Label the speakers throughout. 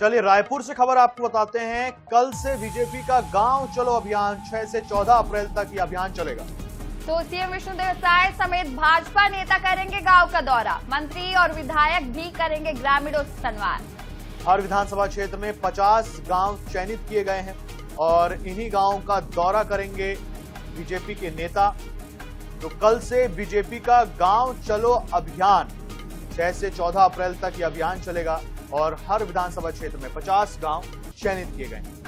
Speaker 1: चलिए रायपुर से खबर आपको बताते हैं। कल से बीजेपी का गांव चलो अभियान 6 से 14 अप्रैल तक ये अभियान चलेगा।
Speaker 2: तो सीएम विष्णुदेव साय समेत भाजपा नेता करेंगे गांव का दौरा। मंत्री और विधायक भी करेंगे ग्रामीणों से संवाद।
Speaker 1: हर विधानसभा क्षेत्र में 50 गांव चयनित किए गए हैं और इन्हीं गांवों का दौरा करेंगे बीजेपी के नेता। तो कल से बीजेपी का गांव चलो अभियान 6 से 14 अप्रैल तक ये अभियान चलेगा और हर विधानसभा क्षेत्र में 50 गांव चयनित किए गए हैं।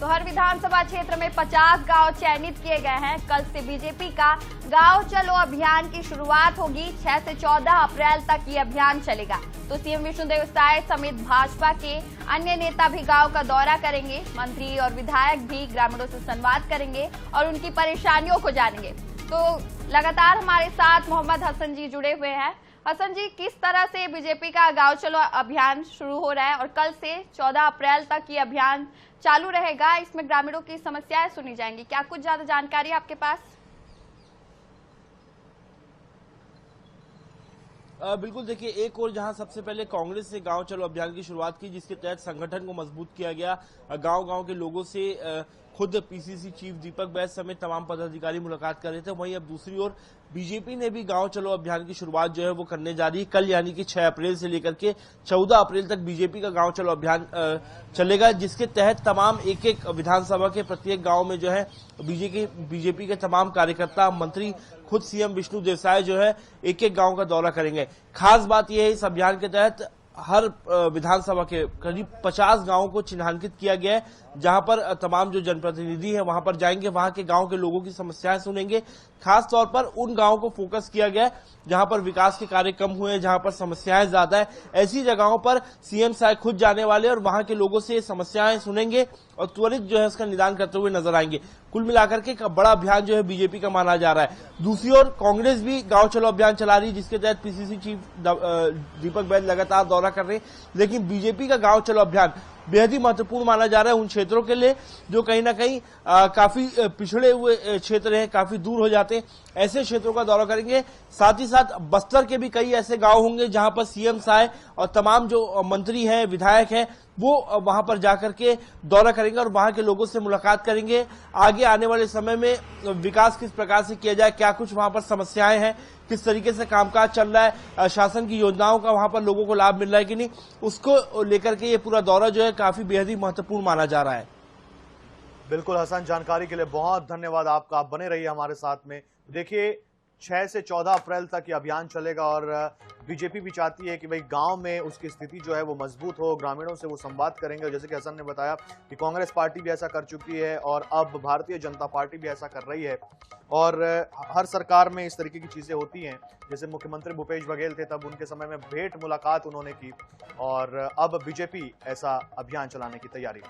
Speaker 2: तो हर विधानसभा क्षेत्र में 50 गांव चयनित किए गए हैं। कल से बीजेपी का गांव चलो अभियान की शुरुआत होगी। 6 से 14 अप्रैल तक ये अभियान चलेगा। तो सीएम विष्णुदेव साय समेत भाजपा के अन्य नेता भी गांव का दौरा करेंगे। मंत्री और विधायक भी ग्रामीणों से संवाद करेंगे और उनकी परेशानियों को जानेंगे। तो लगातार हमारे साथ मोहम्मद हसन जी जुड़े हुए हैं। हसन जी, किस तरह से बीजेपी का गांव चलो अभियान शुरू हो रहा है और कल से 14 अप्रैल तक ये अभियान चालू रहेगा, इसमें ग्रामीणों की समस्याएं सुनी जाएंगी, क्या कुछ ज्यादा जानकारी आपके पास?
Speaker 3: बिल्कुल, देखिए, एक और जहां सबसे पहले कांग्रेस ने गांव चलो अभियान की शुरुआत की, जिसके तहत संगठन को मजबूत किया गया। गांव-गांव के लोगों से खुद पीसीसी चीफ दीपक बैस समेत तमाम पदाधिकारी मुलाकात कर रहे थे। वहीं अब दूसरी ओर बीजेपी ने भी गांव चलो अभियान की शुरुआत जो है वो करने जा रही है। कल यानी कि 6 अप्रैल से लेकर के 14 अप्रैल तक बीजेपी का गांव चलो अभियान चलेगा, जिसके तहत तमाम एक विधानसभा के प्रत्येक गांव में जो है बीजेपी के तमाम कार्यकर्ता, मंत्री, खुद सीएम विष्णुदेव साय जो है एक गांव का दौरा करेंगे। खास बात यह है, इस अभियान के तहत हर विधानसभा के करीब 50 गांवों को चिन्हांकित किया गया है, जहां पर तमाम जो जनप्रतिनिधि हैं वहां पर जाएंगे, वहां के गांव के लोगों की समस्याएं सुनेंगे। खास तौर पर उन गांवों को फोकस किया गया है जहां पर विकास के कार्य कम हुए हैं, जहां पर समस्याएं ज्यादा है। ऐसी जगहों पर सीएम साहब खुद जाने वाले और वहां के लोगों से समस्याएं सुनेंगे और त्वरित जो है उसका निदान करते हुए नजर आएंगे। कुल मिलाकर के एक बड़ा अभियान जो है बीजेपी का माना जा रहा है। दूसरी ओर कांग्रेस भी गांव चलो अभियान चला रही है, जिसके तहत पीसीसी चीफ दीपक बैस लगातार दौरा कर रहे हैं। लेकिन बीजेपी का गांव चलो अभियान बेहद ही महत्वपूर्ण माना जा रहा है उन क्षेत्रों के लिए जो कहीं ना कहीं काफी पिछड़े हुए क्षेत्र हैं, काफी दूर हो जाते हैं। ऐसे क्षेत्रों का दौरा करेंगे। साथ ही साथ बस्तर के भी कई ऐसे गांव होंगे जहां पर सीएम साहब और तमाम जो मंत्री हैं, विधायक हैं, वो वहां पर जाकर के दौरा करेंगे और वहां के लोगों से मुलाकात करेंगे। आगे आने वाले समय में विकास किस प्रकार से किया जाए, क्या कुछ वहां पर समस्याएं हैं, किस तरीके से कामकाज चल रहा है, शासन की योजनाओं का वहां पर लोगों को लाभ मिल रहा है कि नहीं, उसको लेकर के ये पूरा दौरा जो है काफी बेहद ही महत्वपूर्ण माना जा रहा है।
Speaker 1: बिल्कुल हसन, जानकारी के लिए बहुत धन्यवाद आपका। आप बने रहिए हमारे साथ में। देखिए 6 से 14 अप्रैल तक ये अभियान चलेगा और बीजेपी भी चाहती है कि भाई गांव में उसकी स्थिति जो है वो मजबूत हो, ग्रामीणों से वो संवाद करेंगे। और जैसे कि हसन ने बताया कि कांग्रेस पार्टी भी ऐसा कर चुकी है और अब भारतीय जनता पार्टी भी ऐसा कर रही है। और हर सरकार में इस तरीके की चीजें होती हैं। जैसे मुख्यमंत्री भूपेश बघेल थे, तब उनके समय में भेंट मुलाकात उन्होंने की और अब बीजेपी ऐसा अभियान चलाने की तैयारी